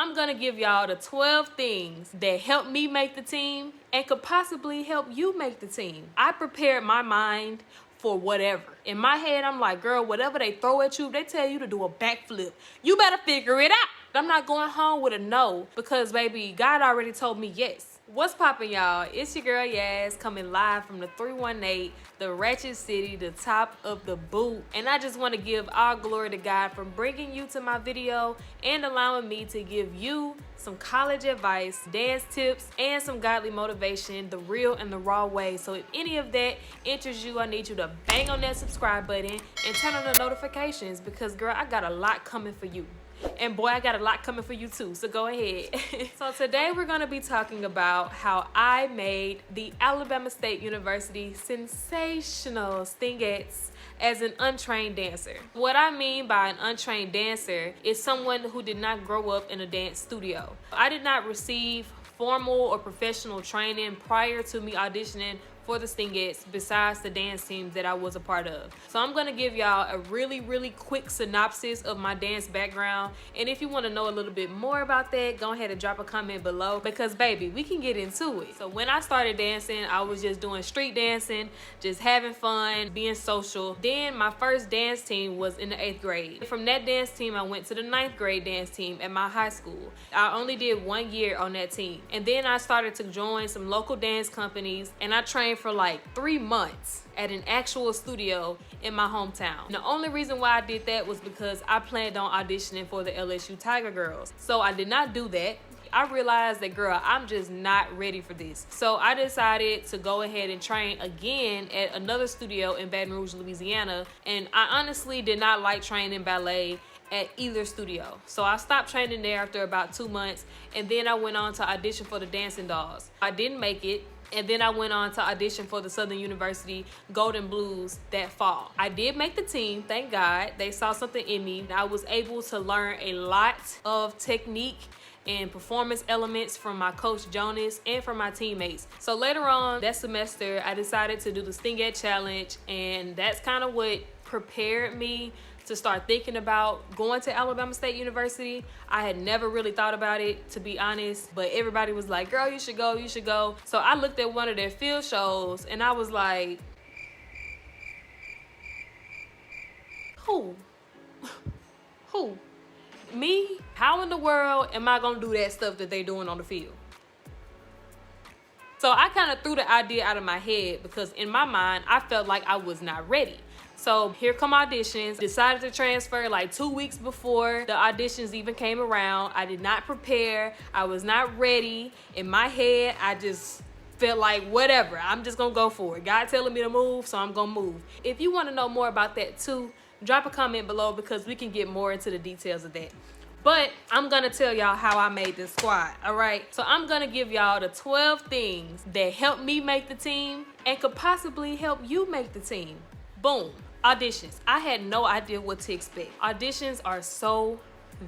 I'm gonna give y'all the 12 things that helped me make the team and could possibly help you make the team. I prepared my mind for whatever. In my head, I'm like, girl, whatever they throw at you, if they tell you to do a backflip, you better figure it out. I'm not going home with a no because, baby, God already told me yes. What's poppin', y'all? It's your girl Yas coming live from the 318, the Ratchet City, the top of the boot. And I just want to give all glory to God for bringing you to my video and allowing me to give you some college advice, dance tips, and some godly motivation, the real and the raw way. So if any of that interests you, I need you to bang on that subscribe button and turn on the notifications because, girl, I got a lot coming for you. And boy, I got a lot coming for you too, so go ahead. So today we're gonna be talking about how I made the Alabama State University sensational Stingettes as an untrained dancer. What I mean by an untrained dancer is someone who did not grow up in a dance studio. I did not receive formal or professional training prior to me auditioning for the Stingettes besides the dance teams that I was a part of. So I'm gonna give y'all a really quick synopsis of my dance background, and if you want to know a little bit more about that, go ahead and drop a comment below because, baby, we can get into it. So when I started dancing, I was just doing street dancing, just having fun, being social. Then my first dance team was in the 8th grade. From that dance team, I went to the 9th grade dance team at my high school. I only did 1 year on that team, and then I started to join some local dance companies, and I trained for like 3 months at an actual studio in my hometown. The only reason why I did that was because I planned on auditioning for the LSU Tiger Girls. So I did not do that. I realized that, girl, I'm just not ready for this. So I decided to go ahead and train again at another studio in Baton Rouge, Louisiana. And I honestly did not like training ballet at either studio. So I stopped training there after about 2 months. And then I went on to audition for the Dancing Dolls. I didn't make it. And then I went on to audition for the Southern University Golden Blues that fall. I did make the team, thank God. They saw something in me. I was able to learn a lot of technique and performance elements from my coach Jonas and from my teammates. So later on that semester, I decided to do the Stingette challenge, and that's kind of what prepared me to start thinking about going to Alabama State University. I had never really thought about it, to be honest, but everybody was like, girl, you should go, you should go. So I looked at one of their field shows and I was like, who? Me? How in the world am I gonna do that stuff that they doing on the field? So I kind of threw the idea out of my head because in my mind, I felt like I was not ready. So here come auditions. Decided to transfer like 2 weeks before the auditions even came around. I did not prepare. I was not ready. In my head, I just felt like whatever. I'm just gonna go for it. God telling me to move, so I'm gonna move. If you want to know more about that too, drop a comment below because we can get more into the details of that. But I'm gonna tell y'all how I made this squad, all right? So I'm gonna give y'all the 12 things that helped me make the team and could possibly help you make the team. Boom. Auditions. I had no idea what to expect. Auditions are so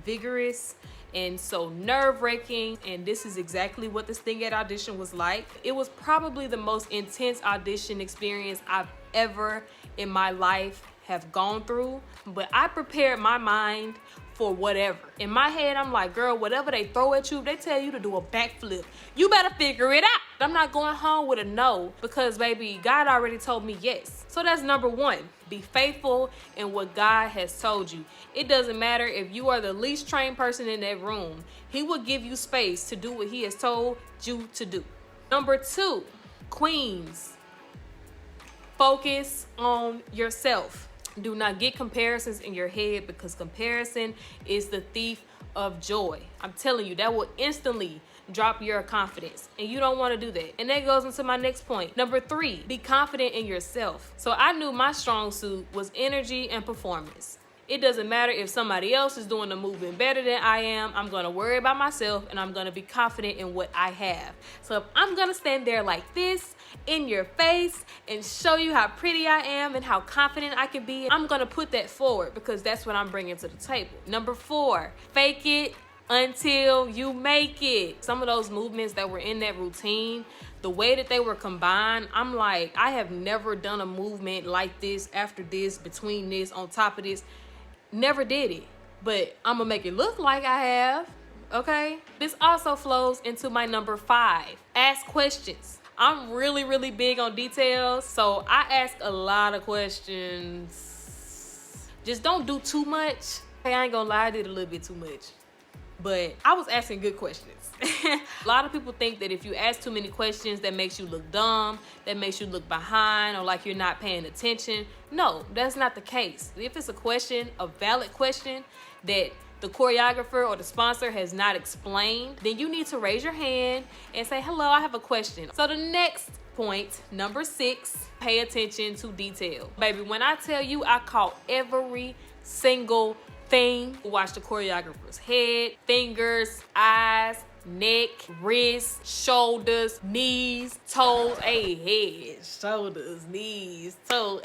vigorous and so nerve-wracking, and this is exactly what the Stingette audition was like. It was probably the most intense audition experience I've ever in my life have gone through, but I prepared my mind for whatever. In my head, I'm like, girl, whatever they throw at you, if they tell you to do a backflip, you better figure it out. I'm not going home with a no because, baby, God already told me yes. So that's number 1. Be faithful in what God has told you. It doesn't matter if you are the least trained person in that room. He will give you space to do what he has told you to do. Number 2, queens, focus on yourself. Do not get comparisons in your head because comparison is the thief of joy. I'm telling you, that will instantly drop your confidence, and you don't want to do that. And that goes into my next point. Number 3, be confident in yourself. So I knew my strong suit was energy and performance. It doesn't matter if somebody else is doing the movement better than I am. I'm going to worry about myself and I'm going to be confident in what I have. So if I'm going to stand there like this in your face and show you how pretty I am and how confident I can be, I'm going to put that forward because that's what I'm bringing to the table. Number 4, fake it until you make it. Some of those movements that were in that routine, the way that they were combined, I'm like, I have never done a movement like this, after this, between this, on top of this. Never did it, but I'm gonna make it look like I have. okay? This also flows into my number 5. Ask questions. I'm really, really big on details, so I ask a lot of questions. Just don't do too much. Hey, I ain't gonna lie, I did a little bit too much. But I was asking good questions. A lot of people think that if you ask too many questions, that makes you look dumb, that makes you look behind, or like you're not paying attention. No, that's not the case. If it's a question, a valid question that the choreographer or the sponsor has not explained, then you need to raise your hand and say, hello, I have a question. So the next point, number 6, pay attention to detail. Baby, when I tell you I caught every single thing, watch the choreographer's head, fingers, eyes, neck, wrists, shoulders, knees, toes, head, shoulders, knees, toes,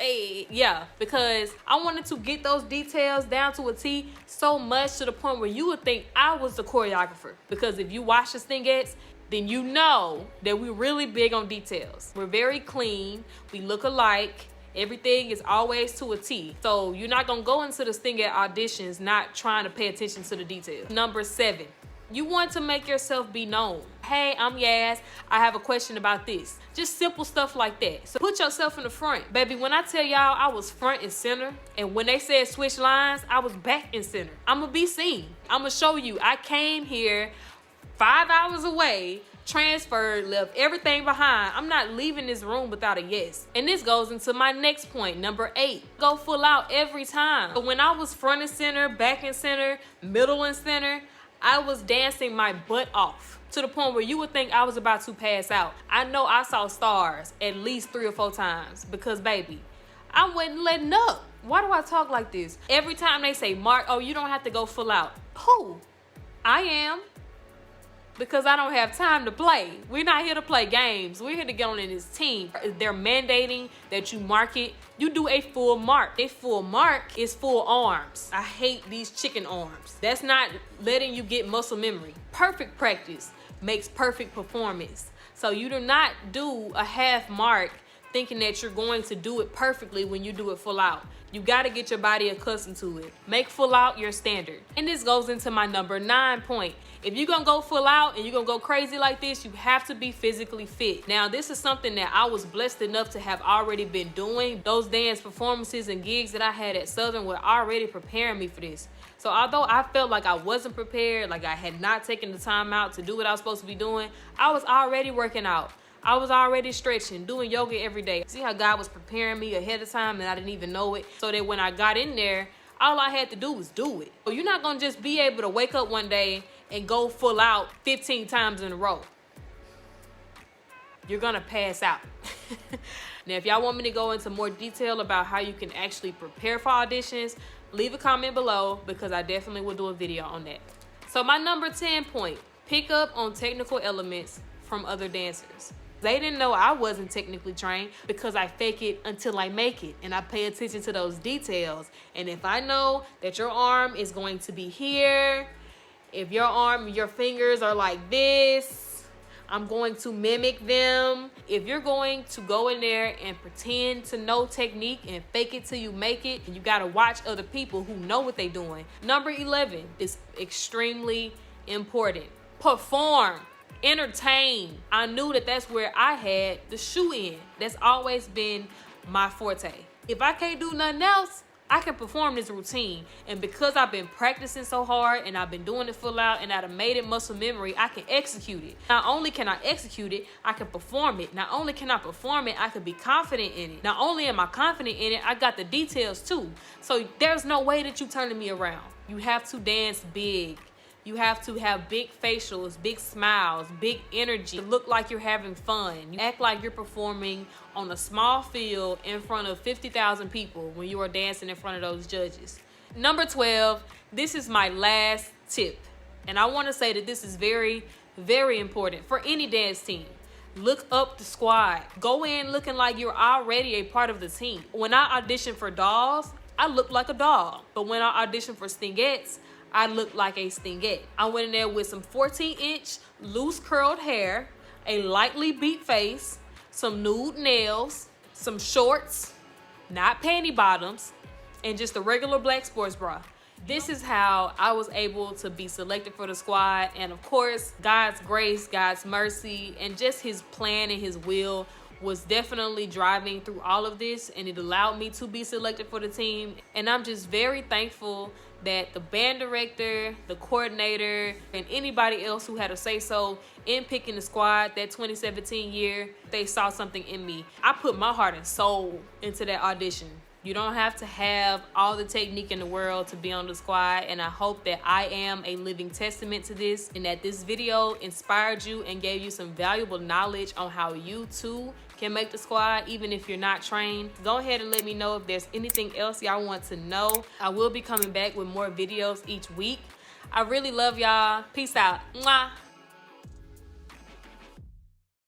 yeah, because I wanted to get those details down to a T so much to the point where you would think I was the choreographer. Because if you watch the Stingettes, then you know that we're really big on details. We're very clean, we look alike, everything is always to a T. So you're not gonna go into the Stingette auditions not trying to pay attention to the details. Number 7, you want to make yourself be known. Hey, I'm Yas, I have a question about this. Just simple stuff like that. So put yourself in the front. Baby, when I tell y'all I was front and center, and when they said switch lines, I was back and center. I'ma be seen. I'ma show you I came here 5 hours away, transferred, left everything behind. I'm not leaving this room without a yes. And this goes into my next point, number 8. Go full out every time. But when I was front and center, back and center, middle and center, I was dancing my butt off to the point where you would think I was about to pass out. I know I saw stars at least 3 or 4 times because, baby, I wasn't letting up. Why do I talk like this? Every time they say, Mark, oh, you don't have to go full out. Who? I am. Because I don't have time to play. We're not here to play games. We're here to get on in this team. They're mandating that you mark it. You do a full mark. A full mark is full arms. I hate these chicken arms. That's not letting you get muscle memory. Perfect practice makes perfect performance. So you do not do a half mark thinking that you're going to do it perfectly when you do it full out. You gotta get your body accustomed to it. Make full out your standard. And this goes into my number 9 point. If you're gonna go full out and you're gonna go crazy like this, you have to be physically fit. Now, this is something that I was blessed enough to have already been doing. Those dance performances and gigs that I had at Southern were already preparing me for this. So although I felt like I wasn't prepared, like I had not taken the time out to do what I was supposed to be doing, I was already working out. I was already stretching, doing yoga every day. See how God was preparing me ahead of time and I didn't even know it? So that when I got in there, all I had to do was do it. So you're not gonna just be able to wake up one day and go full out 15 times in a row. You're gonna pass out. Now, if y'all want me to go into more detail about how you can actually prepare for auditions, leave a comment below because I definitely will do a video on that. So my number 10 point, pick up on technical elements from other dancers. They didn't know I wasn't technically trained because I fake it until I make it. And I pay attention to those details. And if I know that your arm is going to be here, if your fingers are like this, I'm going to mimic them. If you're going to go in there and pretend to know technique and fake it till you make it, and you gotta watch other people who know what they're doing. Number 11 is extremely important. Perform. Entertain. I knew that that's where I had the shoe in. That's always been my forte. If I can't do nothing else, I can perform this routine. And because I've been practicing so hard and I've been doing it full out and I've made it muscle memory, I can execute it. Not only can I execute it, I can perform it. Not only can I perform it, I can be confident in it. Not only am I confident in it, I got the details too. So there's no way that you turning me around. You have to dance big. You have to have big facials, big smiles, big energy. Look like you're having fun. You act like you're performing on a small field in front of 50,000 people when you are dancing in front of those judges. Number 12, this is my last tip. And I want to say that this is very, very important for any dance team. Look up the squad. Go in looking like you're already a part of the team. When I audition for dolls, I look like a doll. But when I audition for Stingettes, I look like a Stingette. I went in there with some 14-inch loose curled hair, a lightly beat face, some nude nails, some shorts, not panty bottoms, and just a regular black sports bra. This is how I was able to be selected for the squad. And of course, God's grace, God's mercy, and just his plan and his will was definitely driving through all of this, and it allowed me to be selected for the team. And I'm just very thankful that the band director, the coordinator, and anybody else who had a say-so in picking the squad that 2017 year, they saw something in me. I put my heart and soul into that audition. You don't have to have all the technique in the world to be on the squad, and I hope that I am a living testament to this, and that this video inspired you and gave you some valuable knowledge on how you too can make the squad even if you're not trained. Go ahead and let me know if there's anything else y'all want to know. I will be coming back with more videos each week. I really love y'all. Peace out. Mwah.